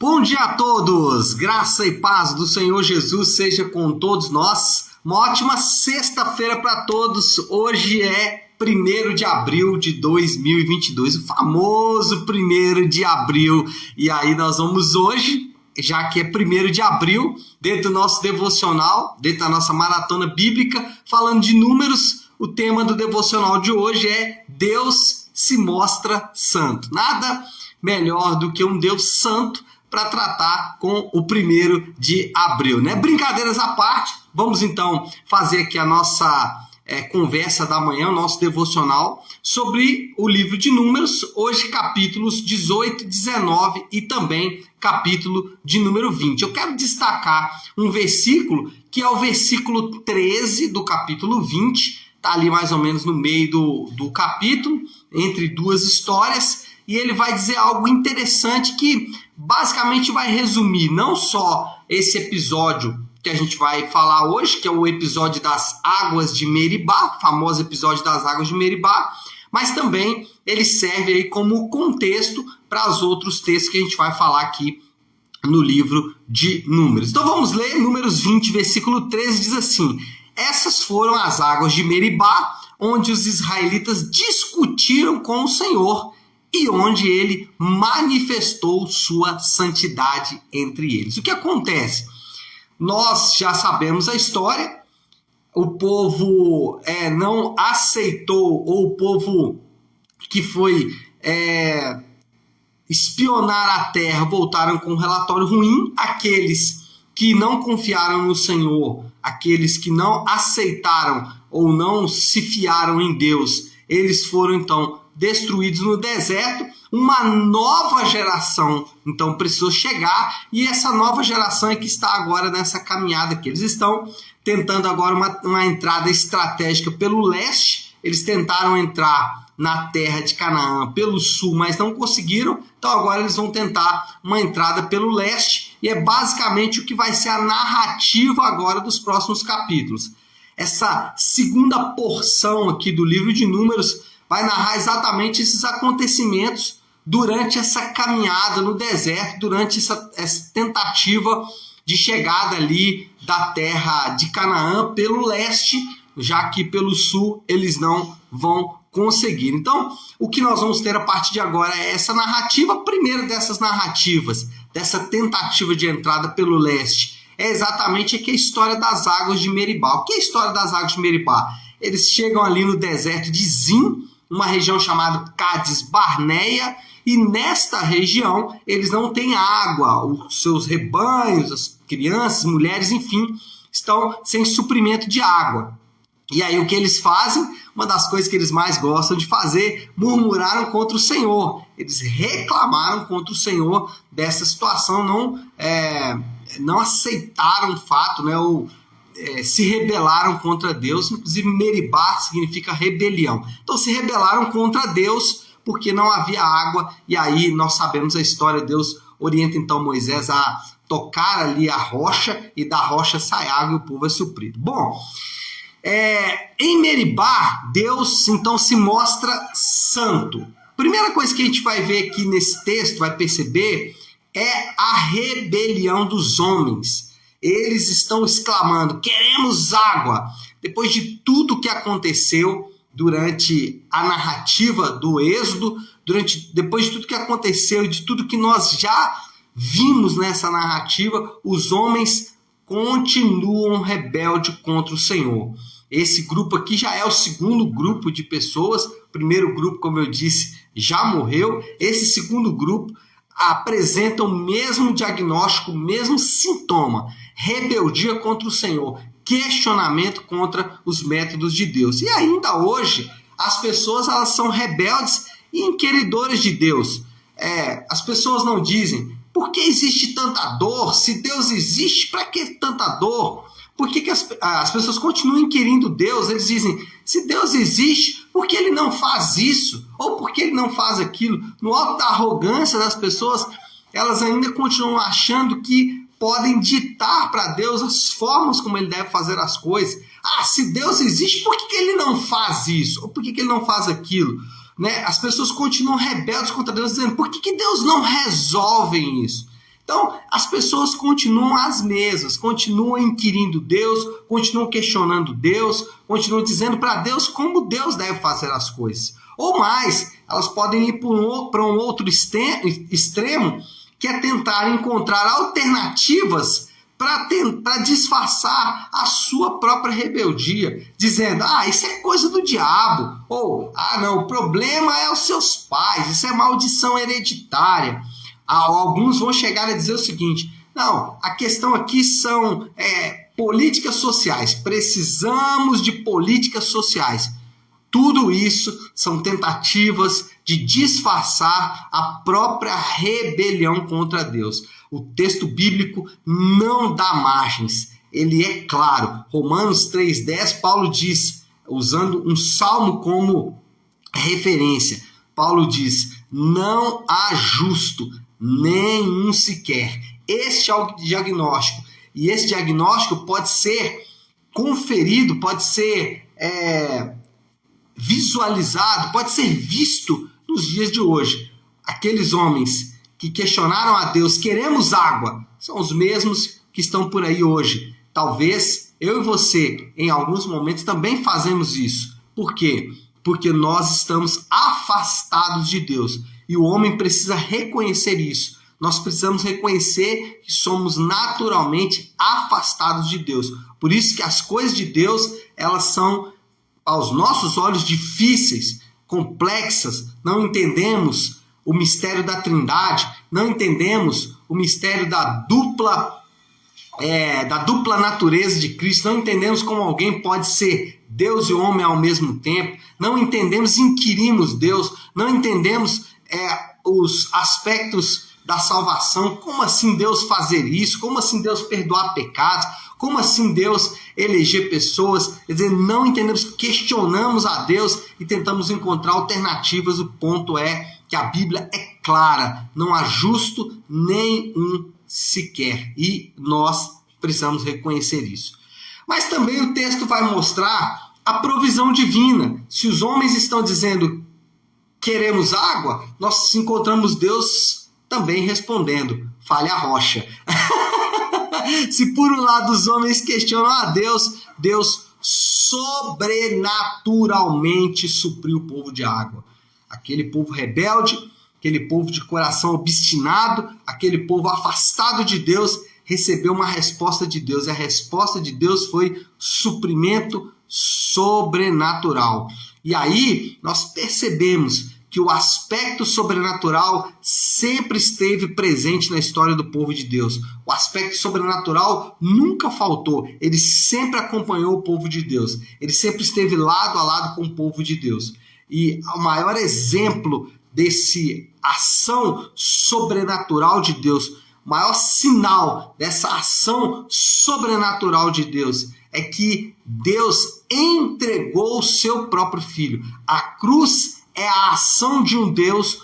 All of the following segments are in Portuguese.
Bom dia a todos, graça e paz do Senhor Jesus seja com todos nós. Uma ótima sexta-feira para todos. Hoje é 1º de abril de 2022, o famoso 1º de abril. E aí nós vamos hoje, já que é 1º de abril, dentro do nosso devocional, dentro da nossa maratona bíblica, falando de números. O tema do devocional de hoje é Deus se mostra santo. Nada melhor do que um Deus santo para tratar com o 1º de abril, né? Brincadeiras à parte, vamos então fazer aqui a nossa conversa da manhã, o nosso devocional, sobre o livro de Números, hoje capítulos 18, 19 e também capítulo de número 20. Eu quero destacar um versículo que é o versículo 13 do capítulo 20, está ali mais ou menos no meio do capítulo, entre duas histórias, e ele vai dizer algo interessante que basicamente vai resumir não só esse episódio que a gente vai falar hoje, que é o episódio das águas de Meribá, o famoso episódio das águas de Meribá, mas também ele serve aí como contexto para os outros textos que a gente vai falar aqui no livro de Números. Então vamos ler Números 20, versículo 13, diz assim: essas foram as águas de Meribá, onde os israelitas discutiram com o Senhor, e onde ele manifestou sua santidade entre eles. O que acontece? Nós já sabemos a história, o povo não aceitou, ou o povo que foi espionar a terra voltaram com um relatório ruim, aqueles que não confiaram no Senhor, aqueles que não aceitaram ou não se fiaram em Deus, eles foram então destruídos no deserto. Uma nova geração então precisou chegar, e essa nova geração é que está agora nessa caminhada aqui. Eles estão tentando agora uma entrada estratégica pelo leste. Eles tentaram entrar na terra de Canaã pelo sul, mas não conseguiram. Então agora eles vão tentar uma entrada pelo leste, e é basicamente o que vai ser a narrativa agora dos próximos capítulos. Essa segunda porção aqui do livro de Números vai narrar exatamente esses acontecimentos durante essa caminhada no deserto, durante essa tentativa de chegada ali da terra de Canaã pelo leste, já que pelo sul eles não vão conseguir. Então, o que nós vamos ter a partir de agora é essa narrativa. Primeiro dessas narrativas, dessa tentativa de entrada pelo leste, é exatamente aqui a história das águas de Meribá. O que é a história das águas de Meribá? Eles chegam ali no deserto de Zim, uma região chamada Cádiz Barneia, e nesta região eles não têm água, os seus rebanhos, as crianças, mulheres, enfim, estão sem suprimento de água. E aí o que eles fazem? Uma das coisas que eles mais gostam de fazer, murmuraram contra o Senhor. Eles reclamaram contra o Senhor dessa situação, não aceitaram o fato, né, ou se rebelaram contra Deus. Inclusive Meribá significa rebelião. Então se rebelaram contra Deus porque não havia água, e aí nós sabemos a história. Deus orienta então Moisés a tocar ali a rocha, e da rocha sai água e o povo é suprido. Bom, em Meribá, Deus então se mostra santo. Primeira coisa que a gente vai ver aqui nesse texto, vai perceber, é a rebelião dos homens. Eles estão exclamando: queremos água. Depois de tudo que aconteceu durante a narrativa do Êxodo, depois de tudo que aconteceu e de tudo que nós já vimos nessa narrativa, os homens continuam rebeldes contra o Senhor. Esse grupo aqui já é o segundo grupo de pessoas. O primeiro grupo, como eu disse, já morreu. Esse segundo grupo apresenta o mesmo diagnóstico, o mesmo sintoma: rebeldia contra o Senhor, questionamento contra os métodos de Deus. E ainda hoje, as pessoas elas são rebeldes e inquiridoras de Deus. As pessoas não dizem: por que existe tanta dor? Se Deus existe, para que tanta dor? Por que as pessoas continuam inquirindo Deus? Eles dizem: se Deus existe, por que ele não faz isso? Ou por que ele não faz aquilo? No alto da arrogância das pessoas, elas ainda continuam achando que podem ditar para Deus as formas como ele deve fazer as coisas. Se Deus existe, por que ele não faz isso? Ou por que ele não faz aquilo? Né? As pessoas continuam rebeldes contra Deus, dizendo: por que Deus não resolve isso? Então, as pessoas continuam as mesmas, continuam inquirindo Deus, continuam questionando Deus, continuam dizendo para Deus como Deus deve fazer as coisas. Ou mais, elas podem ir para um outro extremo, que é tentar encontrar alternativas para disfarçar a sua própria rebeldia, dizendo, isso é coisa do diabo, ou, não, o problema é os seus pais, isso é maldição hereditária. Alguns vão chegar a dizer o seguinte, não, a questão aqui são políticas sociais, precisamos de políticas sociais. Tudo isso são tentativas de disfarçar a própria rebelião contra Deus. O texto bíblico não dá margens, ele é claro. Romanos 3,10, Paulo diz, usando um salmo como referência, Paulo diz, não há justo, nenhum sequer. Este é o diagnóstico. E esse diagnóstico pode ser conferido, pode ser visualizado, pode ser visto nos dias de hoje. Aqueles homens que questionaram a Deus, queremos água, são os mesmos que estão por aí hoje. Talvez eu e você, em alguns momentos, também fazemos isso. Por quê? Porque nós estamos afastados de Deus. E o homem precisa reconhecer isso. Nós precisamos reconhecer que somos naturalmente afastados de Deus. Por isso que as coisas de Deus, elas são, aos nossos olhos, difíceis, complexas. Não entendemos o mistério da Trindade, não entendemos o mistério da dupla natureza de Cristo, não entendemos como alguém pode ser Deus e homem ao mesmo tempo, não entendemos, inquirimos Deus, não entendemos os aspectos da salvação, como assim Deus fazer isso, como assim Deus perdoar pecados, como assim Deus eleger pessoas, quer dizer, não entendemos, questionamos a Deus e tentamos encontrar alternativas. O ponto é que a Bíblia é clara, não há justo nenhum sequer, e nós precisamos reconhecer isso. Mas também o texto vai mostrar a provisão divina. Se os homens estão dizendo queremos água, nós encontramos Deus também respondendo, fale a rocha. Se por um lado os homens questionam a Deus, Deus sobrenaturalmente supriu o povo de água. Aquele povo rebelde, aquele povo de coração obstinado, aquele povo afastado de Deus, recebeu uma resposta de Deus. E a resposta de Deus foi suprimento sobrenatural. E aí nós percebemos que o aspecto sobrenatural sempre esteve presente na história do povo de Deus. O aspecto sobrenatural nunca faltou. Ele sempre acompanhou o povo de Deus. Ele sempre esteve lado a lado com o povo de Deus. E o maior exemplo desse ação sobrenatural de Deus, o maior sinal dessa ação sobrenatural de Deus é que Deus entregou o seu próprio Filho. A cruz é a ação de um Deus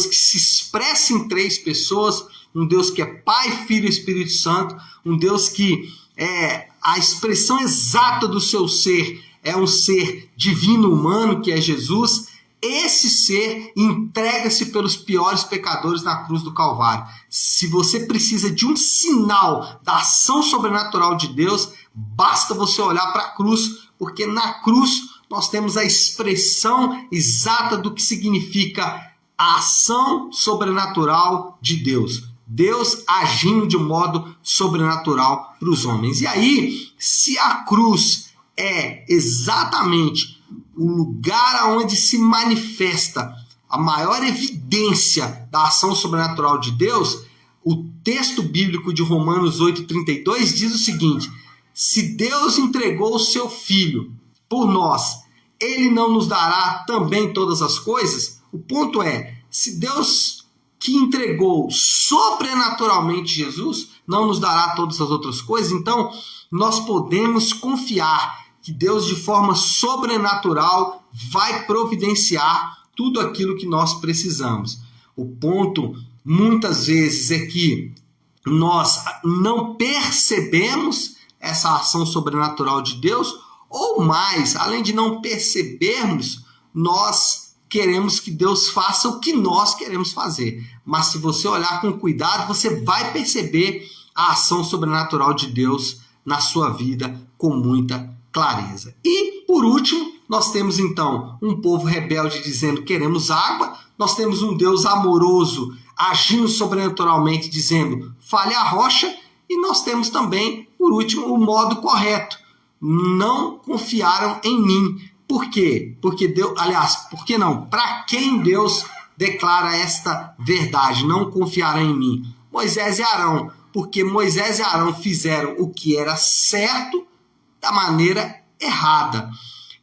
que se expressa em três pessoas, um Deus que é Pai, Filho e Espírito Santo, um Deus que é a expressão exata do seu ser, é um ser divino humano, que é Jesus. Esse ser entrega-se pelos piores pecadores na cruz do Calvário. Se você precisa de um sinal da ação sobrenatural de Deus, basta você olhar para a cruz, porque na cruz nós temos a expressão exata do que significa a ação sobrenatural de Deus. Deus agindo de modo sobrenatural para os homens. E aí, se a cruz é exatamente o lugar onde se manifesta a maior evidência da ação sobrenatural de Deus, o texto bíblico de Romanos 8,32 diz o seguinte: se Deus entregou o seu Filho por nós, Ele não nos dará também todas as coisas? O ponto é, se Deus que entregou sobrenaturalmente Jesus não nos dará todas as outras coisas, então nós podemos confiar que Deus, de forma sobrenatural, vai providenciar tudo aquilo que nós precisamos. O ponto, muitas vezes, é que nós não percebemos essa ação sobrenatural de Deus, ou mais, além de não percebermos, nós queremos que Deus faça o que nós queremos fazer. Mas se você olhar com cuidado, você vai perceber a ação sobrenatural de Deus na sua vida com muita clareza. E, por último, nós temos então um povo rebelde dizendo queremos água, nós temos um Deus amoroso agindo sobrenaturalmente dizendo fale a rocha, e nós temos também, por último, o modo correto. Não confiaram em mim. Por quê? Porque Deus, aliás, por que não? Para quem Deus declara esta verdade? Não confiaram em mim. Moisés e Arão. Porque Moisés e Arão fizeram o que era certo da maneira errada.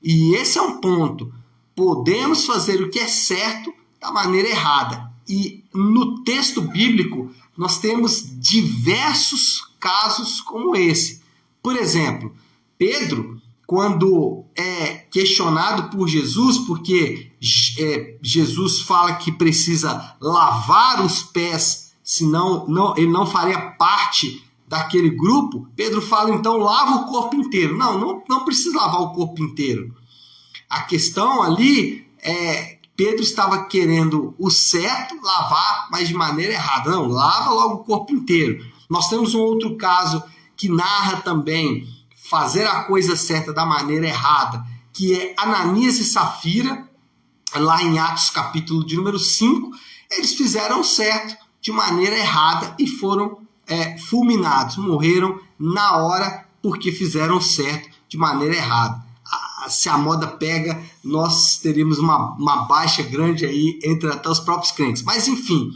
E esse é um ponto. Podemos fazer o que é certo da maneira errada. E no texto bíblico, nós temos diversos casos como esse. Por exemplo, Pedro, quando é questionado por Jesus, porque Jesus fala que precisa lavar os pés, senão ele não faria parte daquele grupo, Pedro fala, então, lava o corpo inteiro. Não precisa lavar o corpo inteiro. A questão ali é, Pedro estava querendo o certo, lavar, mas de maneira errada. Não, lava logo o corpo inteiro. Nós temos um outro caso que narra também fazer a coisa certa da maneira errada, que é Ananias e Safira, lá em Atos capítulo de número 5, eles fizeram certo de maneira errada e foram fulminados, morreram na hora porque fizeram certo de maneira errada. Se a moda pega, nós teríamos uma baixa grande aí entre até os próprios crentes. Mas enfim,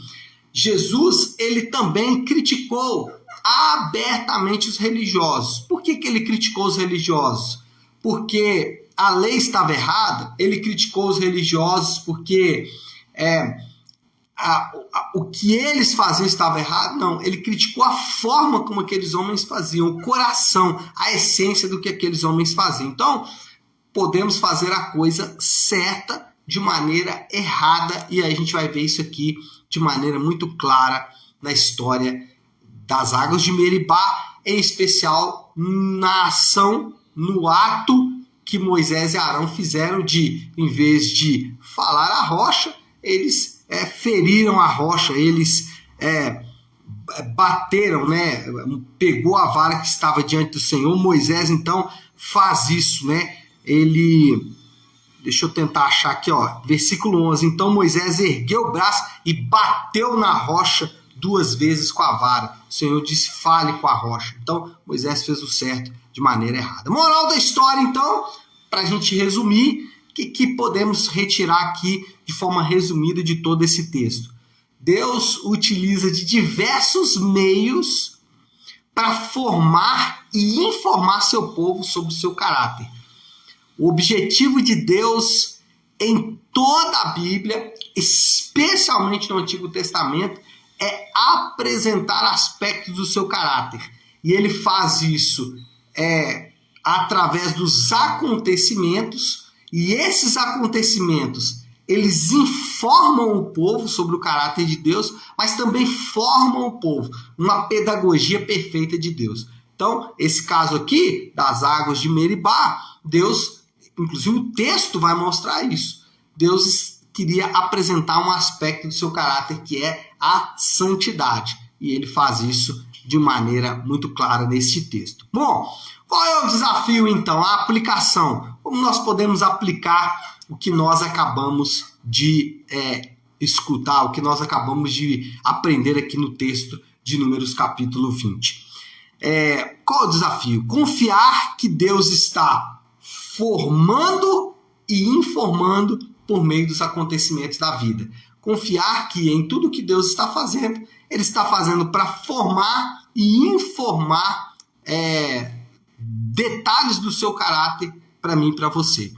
Jesus, ele também criticou abertamente os religiosos. Por que ele criticou os religiosos? Porque a lei estava errada. Ele criticou os religiosos porque o que eles faziam estava errado? Não, ele criticou a forma como aqueles homens faziam, o coração, a essência do que aqueles homens faziam. Então, podemos fazer a coisa certa de maneira errada, e aí a gente vai ver isso aqui de maneira muito clara na história das águas de Meribá, em especial na ação, no ato que Moisés e Arão fizeram de, em vez de falar a rocha, eles feriram a rocha, eles bateram, né? Pegou a vara que estava diante do Senhor. Moisés, então, faz isso, né? Deixa eu tentar achar aqui, ó, versículo 11. Então Moisés ergueu o braço e bateu na rocha 2 vezes com a vara. O Senhor disse, fale com a rocha. Então Moisés fez o certo de maneira errada. Moral da história, então, para a gente resumir, o que podemos retirar aqui de forma resumida de todo esse texto? Deus utiliza de diversos meios para formar e informar seu povo sobre o seu caráter. O objetivo de Deus em toda a Bíblia, especialmente no Antigo Testamento, é apresentar aspectos do seu caráter. E ele faz isso através dos acontecimentos, e esses acontecimentos, eles informam o povo sobre o caráter de Deus, mas também formam o povo, uma pedagogia perfeita de Deus. Então, esse caso aqui, das águas de Meribá, Deus, inclusive o texto vai mostrar isso. Deus queria apresentar um aspecto do seu caráter que é a santidade. E ele faz isso de maneira muito clara nesse texto. Bom, qual é o desafio então? A aplicação. Como nós podemos aplicar o que nós acabamos de escutar, o que nós acabamos de aprender aqui no texto de Números capítulo 20? Qual é o desafio? Confiar que Deus está formando e informando por meio dos acontecimentos da vida. Confiar que em tudo que Deus está fazendo, Ele está fazendo para formar e informar detalhes do seu caráter para mim e para você.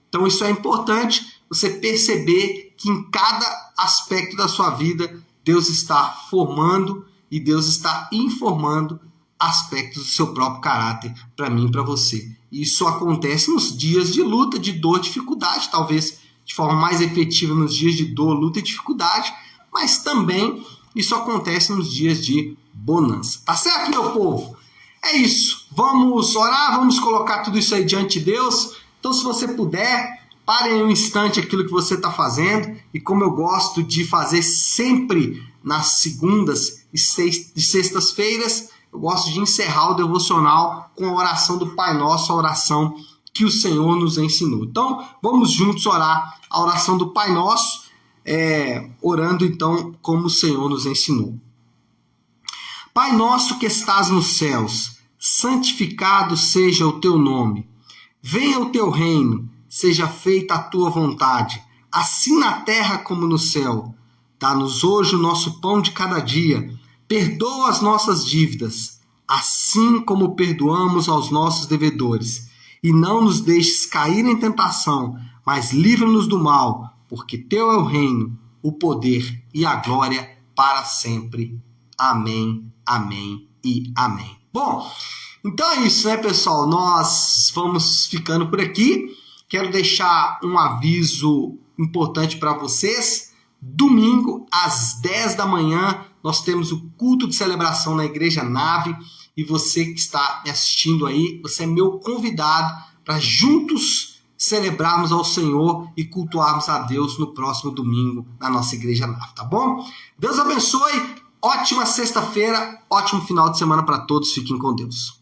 Então isso é importante, você perceber que em cada aspecto da sua vida, Deus está formando e Deus está informando aspectos do seu próprio caráter para mim e para você. Isso acontece nos dias de luta, de dor, dificuldade, talvez de forma mais efetiva nos dias de dor, luta e dificuldade, mas também isso acontece nos dias de bonança. Tá certo, meu povo? É isso. Vamos orar, vamos colocar tudo isso aí diante de Deus. Então, se você puder, Pare em um instante aquilo que você está fazendo, e como eu gosto de fazer sempre nas segundas e sextas-feiras, eu gosto de encerrar o devocional com a oração do Pai Nosso, a oração que o Senhor nos ensinou. Então, vamos juntos orar a oração do Pai Nosso, orando então como o Senhor nos ensinou. Pai nosso que estás nos céus, santificado seja o teu nome. Venha o teu reino, seja feita a tua vontade, assim na terra como no céu. Dá-nos hoje o nosso pão de cada dia. Perdoa as nossas dívidas, assim como perdoamos aos nossos devedores. E não nos deixes cair em tentação, mas livra-nos do mal, porque teu é o reino, o poder e a glória para sempre. Amém, amém e amém. Bom, então é isso, né, pessoal? Nós vamos ficando por aqui. Quero deixar um aviso importante para vocês. Domingo, às 10 da manhã, nós temos o culto de celebração na Igreja Nave. E você que está me assistindo aí, você é meu convidado para juntos celebrarmos ao Senhor e cultuarmos a Deus no próximo domingo na nossa Igreja Nave, tá bom? Deus abençoe, ótima sexta-feira, ótimo final de semana para todos, fiquem com Deus.